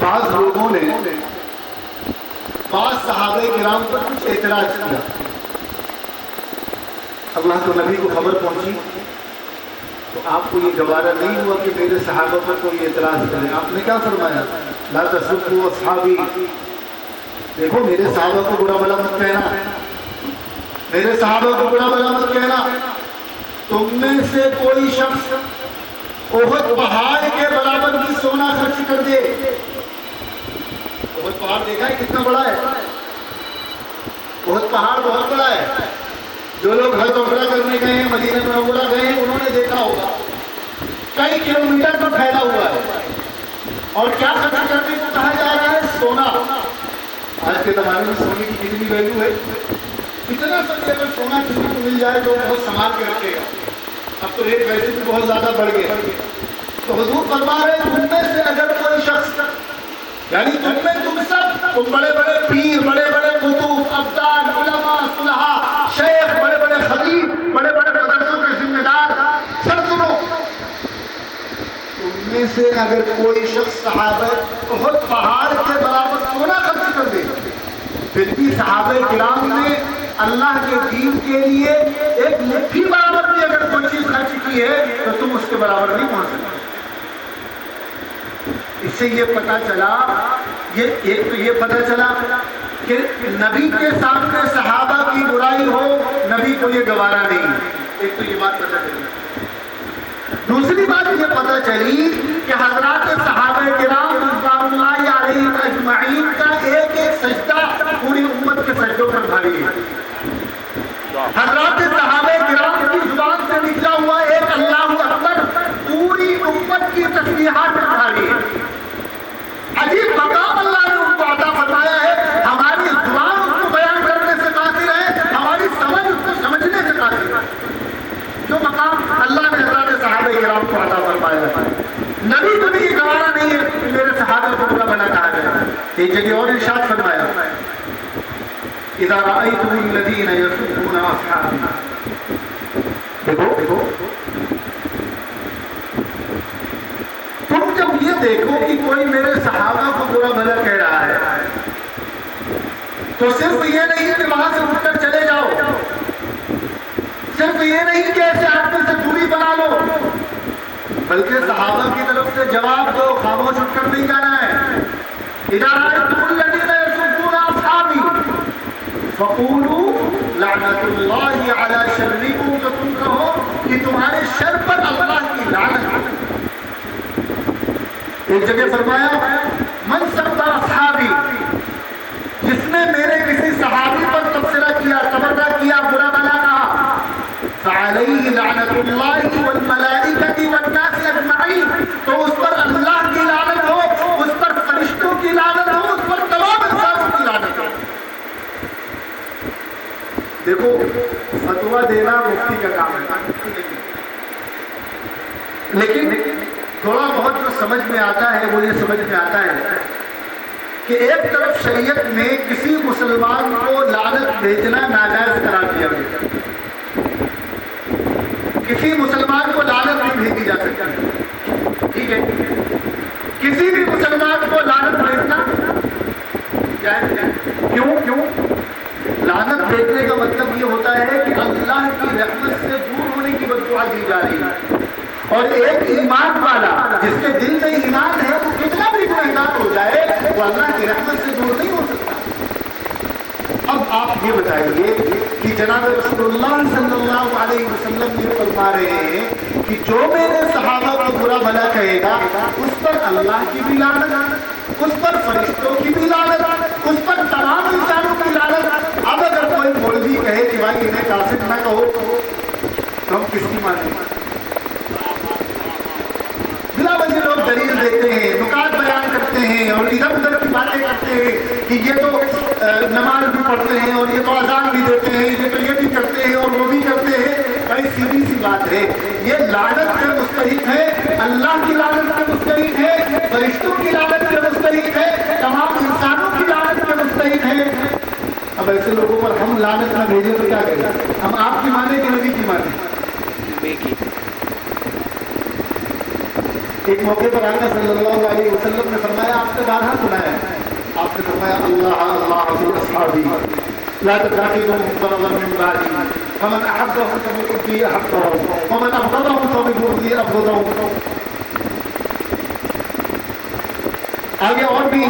بعض لوگوں نے بعض صحابہ کرام پر کچھ اعتراض کیا. اللہ کے نبی کو خبر پہنچی تو آپ کو یہ گوارا نہیں ہوا کہ میرے صحابہ پر کوئی اعتراض کرے. آپ نے کیا فرمایا؟ لا تسبوا اصحابی. دیکھو میرے صحابہ کو برا بھلا مت کہنا، میرے صحابہ کو برا بھلا مت کہنا. تم میں سے کوئی شخص احد پہاڑ کے برابر بھی سونا خرچ کر دے. احد پہاڑ دیکھا ہے کتنا بڑا ہے؟ احد پہاڑ بہت بڑا ہے. جو لوگ حج عمرہ کرنے گئے ہیں، مدینہ منورہ گئے ہیں، انہوں نے دیکھا ہوگا کئی کلومیٹر پر پھیلا ہوا ہے. اور کیا خرچ کرنے کو کہا جا رہا ہے؟ سونا. آج کے زمانے میں سونے کی کتنی ویلیو ہے؟ اتنا سمجھے اگر سونا کسی کو مل جائے تو بہت سنبھال کے رکھے گا. اب تو ریٹ ویسے بھی بہت زیادہ بڑھ گئے. تو حضور فرما رہے ہیں تم میں سے اگر کوئی شخص، یعنی تم میں تم سب، تم بڑے بڑے پیر، بڑے بڑے قطب، ابدال، علماء، صلحاء، شیخ، بڑے بڑے خطیب، بڑے بڑے مدرسوں کے ذمہ دار، سب سنو. تم میں سے اگر کوئی شخص صحابہ احد پہاڑ کے برابر سونا خرچ کر دے، پھر بھی صحابہ کرام نے اللہ کے دین کے لیے ایک مٹھی برابر بھی اگر کوئی چیز خرچ کی ہے تو تم اس کے برابر نہیں پہنچ سکتے. اس سے یہ پتا چلا، ایک تو یہ پتا چلا کہ نبی کے سامنے صحابہ کی برائی ہو، نبی کو یہ گوارا نہیں. ایک تو یہ بات پتا چلی. دوسری بات یہ پتا چلی کہ حضرات صحابہ کرام رضوان اللہ علیہم اجمعین کا ایک ایک سجدہ پوری امت کے سجدوں پر بھاری ہے. حضرات صحابہ کرام کی زبان سے نکلا ہوا ایک اللہ اکبر پوری امت کی تسبیحات پر بھاری ہے. عجیب مقام اللہ نے ان کو عطا فرمایا ہے. ہماری زبان اس کو بیان کرنے سے قاصر ہے، ہماری سمجھ اس کو سمجھنے سے قاصر ہے. جو مقام اللہ نے حضرات صحابہ کرام کو عطا فرمایا ہے، نبی کو بھی یہ گوارا نہیں ہے کہ میرے صحابہ کو برا بھلا کہا جائے. ایک جگہ اور ارشاد فرمایا اذا رأيتم الذين يسبون اصحابي. دیکھو تم جب یہ دیکھو کہ کوئی میرے صحابہ کو برا بھلا کہہ رہا ہے تو صرف یہ نہیں کہ وہاں سے اٹھ کر چلے جاؤ، صرف یہ نہیں کہ ایسے آدمی سے دوری بنا لو، بلکہ صحابہ کی طرف سے جواب دو، خاموش اٹھ کر نہیں جانا ہے. اذا رأيتم الذين يسبون اصحابي فقولوا لعنت اللہ علی شرکم. تو تم کہو کہ تمہارے شر پر اللہ کی لعنت. ایک جگہ فرمایا من سب اصحابی، جس نے میرے کسی صحابی پر تبصرہ کیا، تبرہ کیا، برا بھلا کہا، فعلیہ لعنت اللہ والملائکۃ والناس اجمعین. تو اس پر اللہ کی لعنت ہو، اس پر فرشتوں کی لعنت ہو، اس پر تمام انسانوں کی لعنت ہو. دیکھو فتویٰ دینا مفتی کا کام ہے، لیکن تھوڑا بہت جو سمجھ میں آتا ہے وہ یہ سمجھ میں آتا ہے کہ ایک طرف شریعت میں کسی مسلمان کو لعنت بھیجنا ناجائز قرار دیا گیا. کسی مسلمان کو لعنت نہیں بھیجی جا سکتی. ٹھیک ہے، کسی بھی مسلمان کو لعنت بھیجنا جائز ہے. کیوں؟ لعنت بھیجنے کا مطلب یہ ہوتا ہے کہ اللہ کی رحمت سے دور ہونے کی بددعا دی جا رہی ہے. اور ایک ایمان والا جس کے دل میں ایمان ہے وہ کتنا بھی گنہگار ہو جائے وہ اللہ کی رحمت سے دور نہیں ہو سکتا. اب آپ یہ بتائیے کہ جناب رسول اللہ صلی اللہ علیہ وسلم یہ فرما رہے ہیں کہ جو میرے صحابہ کو برا بھلا کہے گا اس پر اللہ کی بھی لعنت، اس پر فرشتوں کی بھی لعنت، اس پر تمام انسانوں کی لعنت. اب اگر کوئی مولوی کہے کہ بھائی انہیں کافر نہ کہو تو ہم کس کی مانیں؟ بلا وجہ لوگ دلیل دیتے ہیں، نکات بیان کرتے ہیں اور ادھر ادھر کی باتیں کرتے ہیں کہ یہ تو نماز بھی پڑھتے ہیں اور یہ تو اذان بھی دیتے ہیں، یہ تو یہ بھی کرتے ہیں اور وہ بھی کرتے ہیں. بڑی سیدھی سی بات ہے، یہ لعنت کے مستحق ہے، اللہ کی لعنت کے مستحق ہے، فرشتوں کی لعنت کے مستحق ہے، تمام انسانوں کی لعنت کے مستحق ہے. اب ایسے لوگوں پر ہم لعنت نہ بھیجیں تو کیا کریں؟ ہم آپ کی مانیں کہ نبی کی مانیں؟ ایک موقع پر آقا صلی اللہ علیہ وسلم نے فرمایا آپ کا نے بارہا سنایا ہے. آپ نے فرمایا اللہ اللہ فی اصحابی لا تتخذوا غرضا من بعدی فمن احبهم فبحبی احبهم ومن ابغضهم فببغضی ابغضهم. آگے اور بھی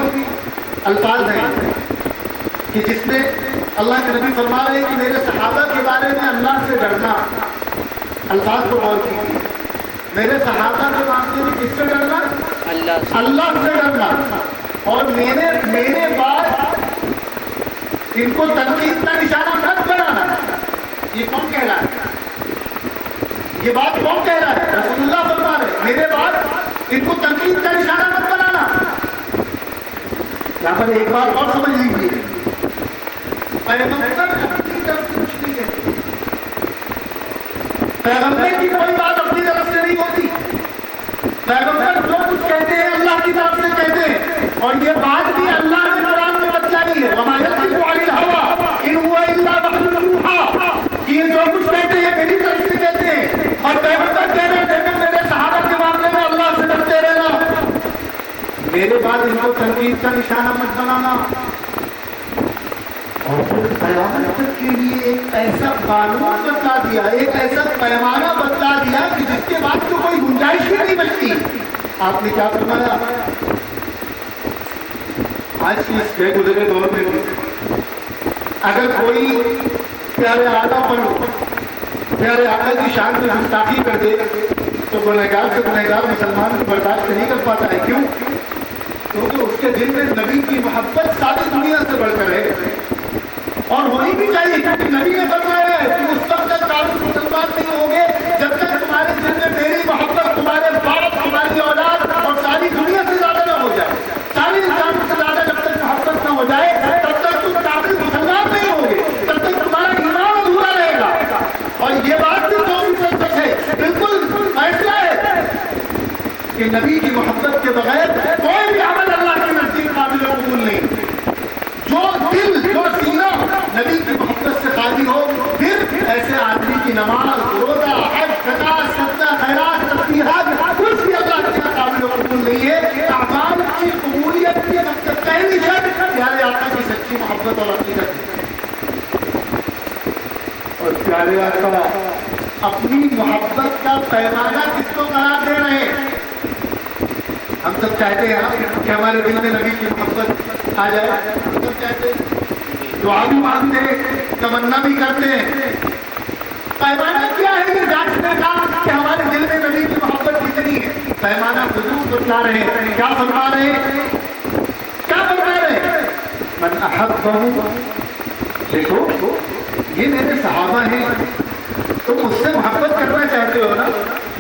الفاظ ہیں کہ جس میں اللہ کے نبی فرما رہے ہیں کہ میرے صحابہ کے بارے میں اللہ سے ڈرنا. الفاظ کو غور کیجیے. میرے صحابہ کے معاملے میں کس سے ڈرنا؟ اللہ سے ڈرنا. اور میرے بعد ان کو تنقید کا نشانہ مت بنانا. یہ کون کہہ رہا ہے؟ یہ بات کون کہہ رہا ہے؟ رسول اللہ فرما رہے ہیں میرے بعد ان کو تنقید کا نشانہ مت بنانا. یہاں پر ایک بات اور سمجھ لیجیے. پیغمبر اپنی طرف سے کچھ نہیں کہتے. پیغمبر کی کوئی بات اپنی طرف سے نہیں ہوتی. پیغمبر جو کچھ کہتے ہیں اللہ کی طرف سے کہتے ہیں. اور یہ بات بھی اللہ نے قرآن میں بتلائی ہے. وما ينطق عن الهوى ان هو الا وحی یوحی. یہ جو کچھ کہتے ہیں میری طرف سے کہتے ہیں. اور پیغمبر کہہ رہے ہیں میرے صحابہ کے معاملے میں اللہ سے ڈرتے رہنا. میرے بعد ان کو تنقید کا نشانہ مت بنانا. اور پھر قیامت تک کے لیے ایک ایسا قانون بتلا دیا, ایک ایسا پیمانہ بتلا دیا کہ جس کے بعد تو کوئی گنجائش ہی نہیں بچتی. آپ نے کیا فرمایا؟ آج اس کے گزرے دور میں اگر کوئی پیارے آقا پر پیارے آقا کی شان میں گستاخی کر دے تو گنہگار سے گنہگار مسلمان کو برداشت نہیں کر پاتا ہے. کیوں؟ کیونکہ اس کے دل میں نبی کی محبت ساری دنیا سے بڑھ کر ہے. اور ہونی بھی چاہیے کیونکہ نبی نے فرمایا ہے کہ اس وقت تک آپ مسلمان نہیں ہوں گے جب تک تمہارے دل میں میری محبت تمہارے باپ تمہاری اولاد اور ساری دنیا سے زیادہ نہ ہو جائے. ساری انسانوں سے زیادہ جب تک محبت نہ ہو جائے تب تک تم کامل مسلمان نہیں ہوں گے. تب تک تمہارا ایمان ادھورا رہے گا. اور یہ بات بھی 100% سچ ہے. بالکل فیصلہ ہے کہ نبی کی محبت کے بغیر کوئی بھی عمل اللہ کے نزدیک قابل قبول نہیں. جو دل جو سینہ نبی کی محبت سے خالی ہو پھر ایسے آدمی کی نماز روزہ حج زکات صدقہ خیرات تسبیحات کچھ بھی اللہ کے قابل قبول نہیں ہے. اعمال کی قبولیت کی پہلی شرط پیارے آقا کی سچی محبت اور عقیدت ہے. اور پیارے آقا اپنی محبت کا پیمانہ کس کو قرار دے رہے ہیں؟ ہم سب چاہتے ہیں کہ ہمارے دل میں نبی کی محبت آ جائے. ہم سب چاہتے ہیں, دعا بھی مانگتے ہیں, تمنا بھی کرتے ہیں. پیمانہ کیا ہے یہ جانچنے کا کہ ہمارے دل میں نبی کی محبت کتنی ہے؟ پیمانہ حضور بتلا رہے ہیں. کیا فرما رہے ہیں؟ کیا فرما رہے ہیں؟ من احبہ, دیکھو یہ میرے صحابہ ہیں, تم مجھ سے محبت کرنا چاہتے ہو نا,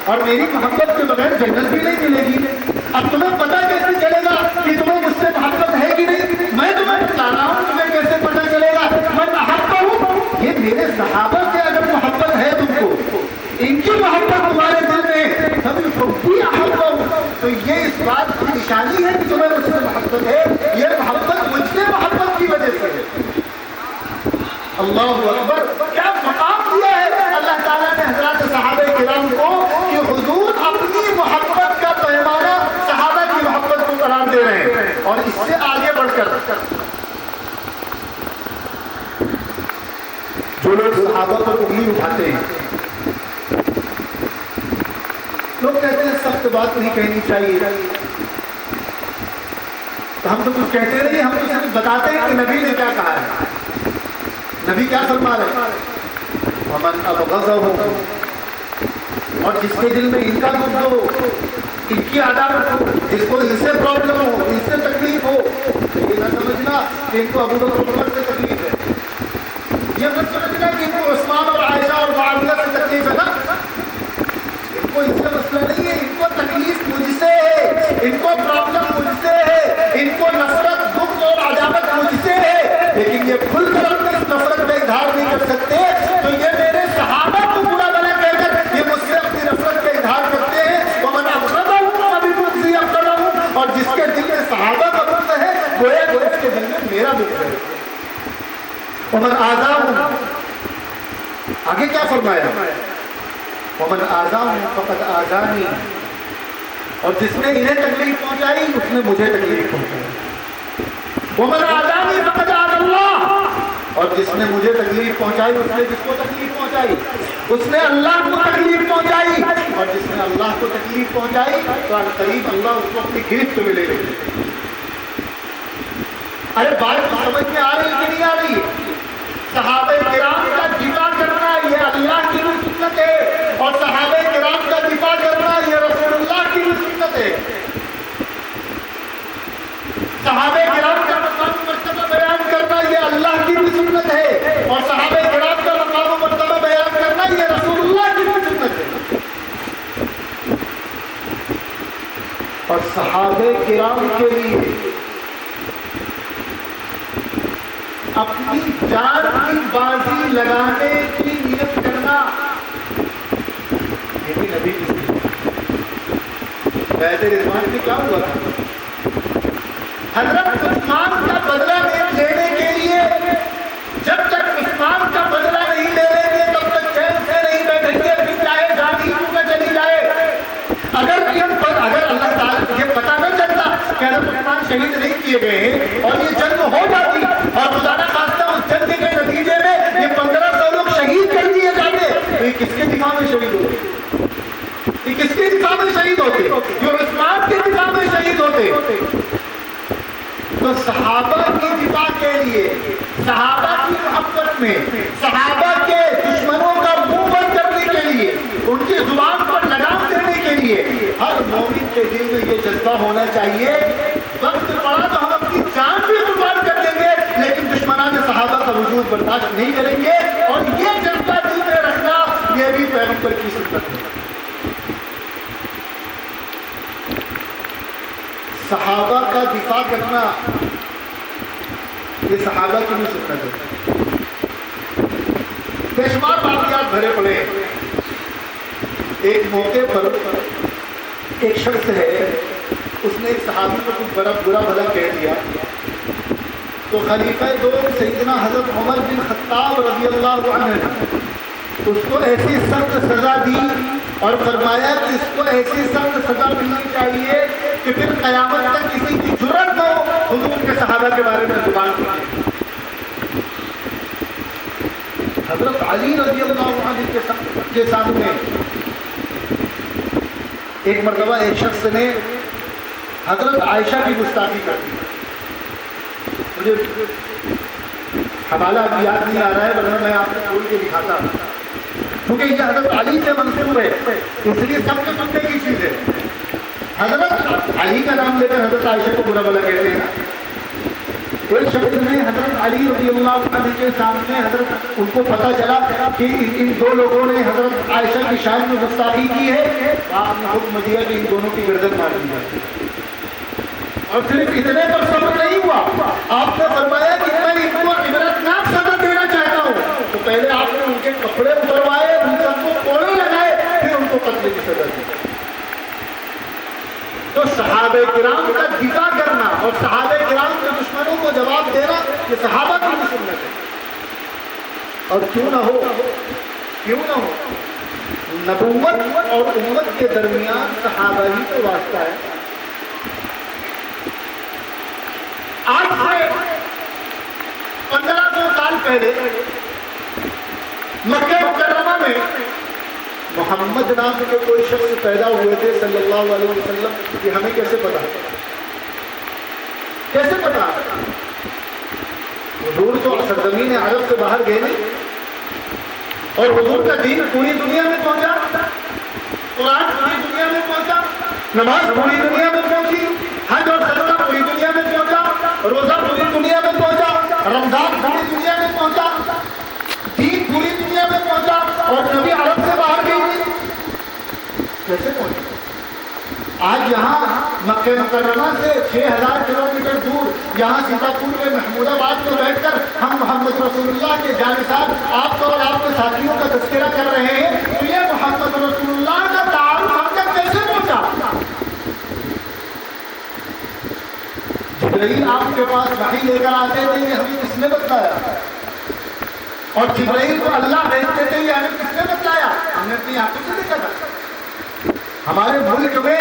اور میری محبت کے بغیر جنت بھی نہیں ملے گی. اب تمہیں پتہ کیسے چلے گا کہ تمہیں مجھ سے محبت ہے کہ نہیں؟ میں تمہیں بتا رہا ہوں, تمہیں کیسے پتہ چلے گا؟ میں محبت ہوں. یہ میرے صحابہ سے اگر محبت ہے تم کو, ان کی محبت تمہارے دل میں تبھی بھی احبہ ہوں, تو یہ اس بات کی نشانی ہے کہ تمہیں مجھ سے محبت ہے. یہ محبت مجھ سے محبت کی وجہ سے ہے. اللہ اکبر, کیا مقام دیا ہے اللہ تعالیٰ نے حضرات صحابہ کرام کو کہ حضور اپنی محبت کا پیمانہ صحابہ کی محبت کو قرار دے رہے ہیں. اور اس سے آگے بڑھ کر جو لوگ صحابہ کو انگلی اٹھاتے ہیں, لوگ کہتے ہیں سخت بات نہیں کہنی چاہیے, تو ہم تو کچھ کہتے نہیں, ہم تو صرف بتاتے ہیں کہ نبی نے کیا کہا ہے. نبی کیا فرما رہے ہیں؟ ومن ابغضہ, اور جس کے دل میں ان کا دکھ ہو, ان کی عداوت ہو, جس کو ان سے پرابلم ہو, ان سے تکلیف ہو, یہ نہ سمجھنا کہ ان کو ابو بکر عمر سے تکلیف ہے. یہ مت سمجھنا کہ ان کو عثمان اور عائشہ اور معاویہ سے تکلیف ہے نا. ان کو ان سے مسئلہ نہیں ہے, ان کو تکلیف مجھ سے ہے, ان کو پرابلم مجھ سے ہے, ان کو نفرت دکھ اور عداوت مجھ سے ہے. لیکن یہ کھل کر اپنے اس نفرت کا اظہار نہیں کر سکتے, تو یہ میرے صحابہ کو برا بنا کہہ کر یہ مجھ سے اپنی نفرت کا اظہار کرتے ہیں. ومن ابغضہ ابھی مجھے ابغضہ, اور جس کے دل میں صحابہ کا بغض ہے گویا کہ اس کے دل میں میرا بغض ہے. ومن آذاہ, آگے کیا فرمایا؟ ومن آذاہ فقد آذانی, اور جس نے انہیں تکلیف پہنچائی اس نے مجھے تکلیف پہنچائی. وَمَنْ عَادَانِي فَقَدْ عَادَ اللَّهُ. اور جس نے مجھے تکلیف پہنچائی اس نے کس کو تکلیف پہنچائی؟ اس نے اللہ کو تکلیف پہنچائی. اور جس نے اللہ کو تکلیف پہنچائی تو قریب اللہ اس کو اپنی گرفت میں لے لے. ارے بات تو سمجھ میں آ رہی کہ نہیں آ رہی؟ صحابہ کرام کا دفاع کرنا یہ اللہ کی بھی سنت ہے، اور صحابہ کرام کا دفاع کرنا یہ رسول اللہ کی بھی سنت ہے. صحابہ کرام کا مقام و مرتبہ بیان کرنا یہ اللہ کی بھی سنت ہے، اور صحابہ کرام کا مقام و مرتبہ بیان کرنا یہ رسول اللہ کی بھی سنت ہے. اور صحابہ کرام کے لیے اپنی جان کی بازی لگانے کی نیت کرنا یہ بھی نبی کی سنت. بیعت رضوان میں کیا ہوا تھا؟ حضرت عثمان کا بدلہ لینے کے لیے جب تک عثمان کا بدلہ نہیں لے لیں گے تب تک چین سے نہیں بیٹھیں گے، پھر چاہے جانی کیوں نہ چلی جائے. اگر اللہ تعالیٰ یہ پتہ نہ چلتا کہ حضرت عثمان شہید نہیں کیے گئے ہیں اور یہ جنگ ہو جاتی اور خدا نہ خواستہ اس جنگ کے نتیجے میں یہ 1500 لوگ شہید کر دیے جاتے تو یہ کس کے دفاع میں شہید ہوتے؟ یہ کس کے دفاع میں شہید ہوتے؟ یہ عثمان کے دفاع میں شہید ہوتے. تو صحابہ کی دفاع کے لیے، صحابہ کی محبت میں، صحابہ کے دشمنوں کا منہ بند کرنے کے لیے، ان کی زبان پر لگام دینے کے لیے ہر مومن کے دل میں یہ جذبہ ہونا چاہیے وقت پڑا تو ہم اپنی جان بھی قربان کر دیں گے لیکن دشمنان صحابہ کا وجود برداشت نہیں کریں گے. اور یہ جذبہ دل میں رکھنا یہ بھی پیغمبر کی سنت ہے. صحابہ کا دفاع کرنا یہ صحابہ کی بھی سنت ہے. بے شمار واقعات بھرے پڑے. ایک موقع پر ایک شخص ہے اس نے ایک صحابی کو کچھ برا بھلا کہہ دیا تو خلیفہ دو سیدنا حضرت عمر بن خطاب رضی اللہ عنہ اس کو ایسی سخت سزا دی اور فرمایا کہ اس کو ایسی سخت سزا ملنی چاہیے کہ پھر قیامت تک کسی کی جرأت نہ ہو حضور کے صحابہ کے بارے میں زبان کرے. حضرت علی رضی اللہ عنہ کے سامنے ایک مرتبہ ایک شخص نے حضرت عائشہ کی گستاخی کر دی. مجھے حوالہ ابھی یاد نہیں آ رہا ہے ورنہ میں آپ کو کھول کے دکھاتا ہوں کیونکہ یہ حضرت علی سے منسوب ہے اس لیے سب کے سننے کی چیز ہے. حضرت علی کا نام لے کر حضرت عائشہ کو برا بھلا کہتے ہیں. ایک شخص نے حضرت علی رضی اللہ عنہ کے سامنے حضرت ان کو پتہ چلا کہ ان دو لوگوں نے حضرت عائشہ کی شان میں گستاخی کی ہے. آپ نے حکم دیا کہ ان دونوں کی گردن مار دی جائے. اور صرف اتنے پر صبر نہیں ہوا، آپ نے فرمایا کہ میں ان کو عبرتناک سزا دینا چاہتا ہوں. تو پہلے آپ نے ان کے کپڑے اتروائے، ان سب کو کوڑے لگائے، پھر ان کو قتل کی سزا دی. تو صحابہ کرام کا دفاع کرنا اور صحابہ کرام کے دشمنوں کو جواب دینا یہ صحابہ کی بھی سنت ہے. اور کیوں نہ ہو نبوت اور امت کے درمیان صحابہ ہی تو واسطہ ہے. آج سے 1500 سال پہلے مکہ مکرمہ میں محمد نام کے کوئی شخص پیدا ہوئے تھے صلی اللہ علیہ وسلم. یہ ہمیں کیسے پتا؟ حضور تو سرزمین عرب سے باہر گئے نہیں اور حضور کا دین پوری دنیا میں پہنچا، قرآن پوری دنیا میں پہنچا، نماز پوری دنیا میں پہنچی، حج اور صدقہ پوری دنیا میں پہنچا، روزہ پوری دنیا میں پہنچا، رمضان پوری دنیا میں پہنچا، دین پوری دنیا میں پہنچا اور نبی عرب سے باہر گئی. کیسے پہنچا؟ آج یہاں مکہ مکرمہ سے 6000 کلومیٹر دور یہاں سیتاپور میں محمود آباد میں بیٹھ کر ہم محمد رسول اللہ کے جانثار آپ اور آپ کے ساتھیوں کا تذکرہ کر رہے ہیں. تو یہ محمد رسول اللہ کا تعارف ہم تک کیسے پہنچا؟ جبرائیل آپ کے پاس وحی لے کر آتے تھے، یہ ہمیں کس نے بتلایا؟ اور جبرائیل کو اللہ بھیجتے تھے، یہ ہمیں کس نے بتلایا؟ ہم نے اپنی آنکھوں سے دیکھا تھا. ہمارے ملک میں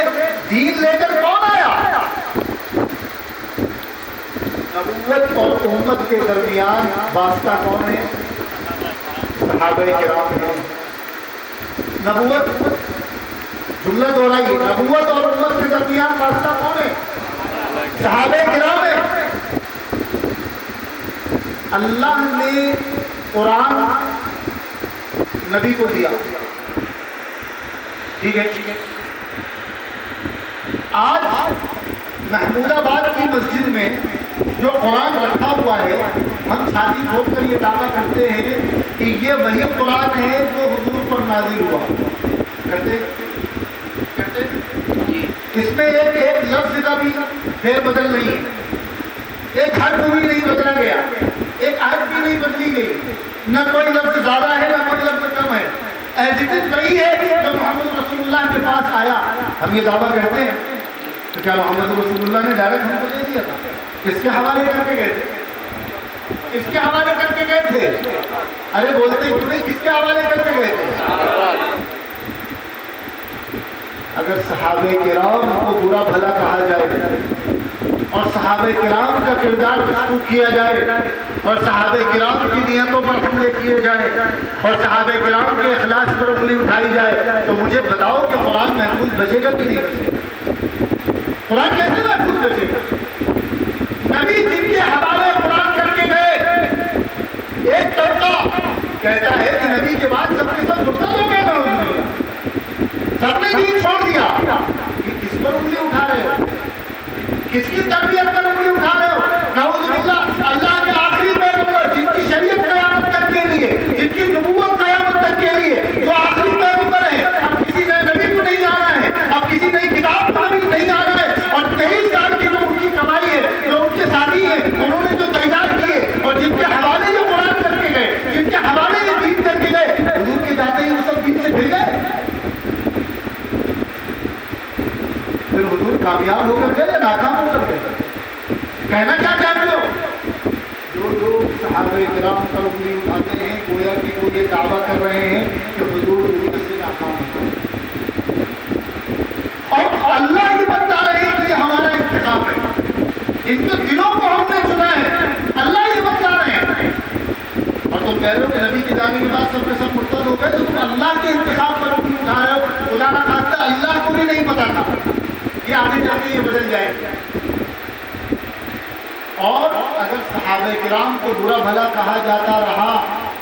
دین لے کر کون آیا؟ نبوت اور امت کے درمیان واسطہ کون ہے؟ صحابہ کرام ہیں۔ نبوت، جملہ دوہرائیے، نبوت اور امت کے درمیان واسطہ کون ہے؟ صحابہ کرام ہیں۔ اللہ نے قرآن نبی کو دیا، ٹھیک ہے، آج محمود آباد کی مسجد میں جو قرآن رکھا ہوا ہے، ہم چھاتی ٹھوک کر یہ دعویٰ کرتے ہیں کہ یہ وہی قرآن ہے جو حضور پر نازل ہوا۔ کرتے اس میں ایک لفظ کا بھی پھیر بدل نہیں ہے، ایک حرف بھی نہیں بدلا گیا، ایک آیت بھی نہیں بدلی گئی، نہ کوئی لفظ زیادہ ہے نہ کوئی لفظ کم ہے، ایز اٹ از وہی ہے جو محمد رسول اللہ کے پاس آیا۔ ہم یہ دعویٰ کرتے ہیں تو کیا محمد رسول اللہ نے ڈائریکٹ ہم کو دے دیا تھا؟ کس کے حوالے کر کے گئے تھے؟ کس کے حوالے کر کے گئے تھے؟ ارے بولتے کیوں نہیں؟ کس کے حوالے کر کے گئے تھے؟ اگر صحابہ کرام کو برا بھلا کہا جائے اور صحابہ کرام کا کردار مشکوک کیا جائے اور صحابہ کرام کی نیتوں پر حملے کیے جائے اور صحابہ کرام کے اخلاص پر انگلی اٹھائی جائے تو مجھے بتاؤ کہ قرآن محفوظ بچے گا کہ نہیں بچے گا؟ قرآن کیسے محفوظ بچے گا؟ نبی جن کے حوالے قرآن کر کے گئے، ایک طبقہ کہتا ہے کہ نبی کے بعد سب کے سب مرتد ہو گئے، سب نے دین چھوڑ دیا۔ یہ کس پر انگلی اٹھا رہے ہو؟ کس کی تربیت پر انگلی اٹھا رہے ہو؟ نعوذ باللہ، اللہ کے آخری پیغمبر جن کی شریعت قیامت تک کے لیے، جن کی نبوت قیامت تک کے لیے، جو آخری پیغمبر ہیں، اب کسی نئے نبی کو نہیں جانا ہے، اب کسی نئی کتاب کو نہیں جانا ہے، اور 23 سال کی جو ان کی کمائی ہے، جو ان کے ساتھی ہیں، انہوں نے جو تیار کیے اور جن کے حوالے جو قرآن کر کے گئے، جن کے حوالے یہ دین کر کے گئے، حضور کے جاتے ہی وہ سب دین سے پھر گئے۔ پھر حضور کامیاب ہو کر گئے یا ناکام ہو کر گئے؟ کہنا کیا چاہتے ہو؟ جو لوگ صحابہ کرام پر انگلی اٹھاتے ہیں گویا کہ وہ یہ دعویٰ کر رہے ہیں کہ حضور دنیا سے ناکام ہو گئے، اور اللہ یہ بتا رہے ہیں کہ یہ ہمارا انتخاب ہے، ان کے دلوں کو ہم نے چنا ہے، اللہ یہ بتا رہے ہیں۔ اور تم کہہ رہے ہو کہ نبی کے جانے کے بعد سب کے سب مرتد ہو گئے، تو تم اللہ کے انتخاب پر انگلی اٹھا رہے ہو۔ خدا نہ خواستہ اللہ کو بھی نہیں پتا تھا یہ آگے جا کے یہ بدل جائے گا۔ اور اگر صحابہ کرام کو برا بھلا کہا جاتا رہا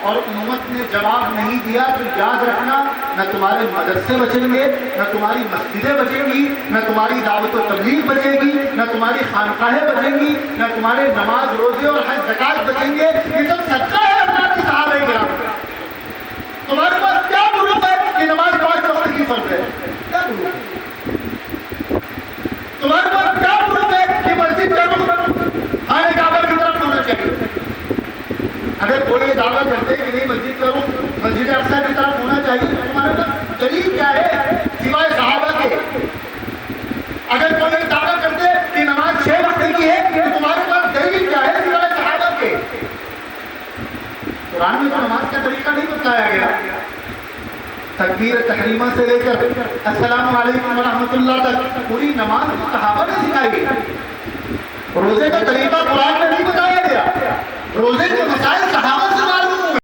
اور امت نے جواب نہیں دیا تو یاد رکھنا، نہ تمہارے مدرسے بچیں گے، نہ تمہاری مسجدیں بچیں گی، نہ تمہاری دعوت و تبلیغ بچے گی، نہ تمہاری خانقاہیں بچیں گی، نہ تمہارے نماز روزے اور حج زکات بچیں گے۔ یہ سب صدقہ ہے اللہ کے صحابہ کرام کا۔ تمہارے پاس کیا ضرورت ہے کہ نماز 5 وقت کی فرض ہے؟ کیا ضرورت ہے؟ تمہارے پاس کیا ضرورت ہے کہ مسجد کا رخ خانہ کعبہ کی طرف ہونا چاہیے؟ اگر کوئی یہ دعویٰ کرتے کہ نہیں مسجد کا رخ مسجد اقصیٰ کی طرف ہونا چاہیے تو تمہارے پاس دلیل کیا ہے سوائے صحابہ کے؟ اگر کوئی یہ دعویٰ کرتے کہ نماز 6 وقت کی ہے تو تمہارے پاس دلیل کیا ہے سوائے صحابہ کے؟ قرآن میں تو نماز کا طریقہ نہیں بتایا گیا، تکبیر تحریمہ سے لے کر السلام علیکم ورحمۃ اللہ تک پوری نماز صحابہ نے سکھائی گئی۔ روزے کا طریقہ قرآن میں نہیں بتایا گیا، روزے کے مسائل صحابہ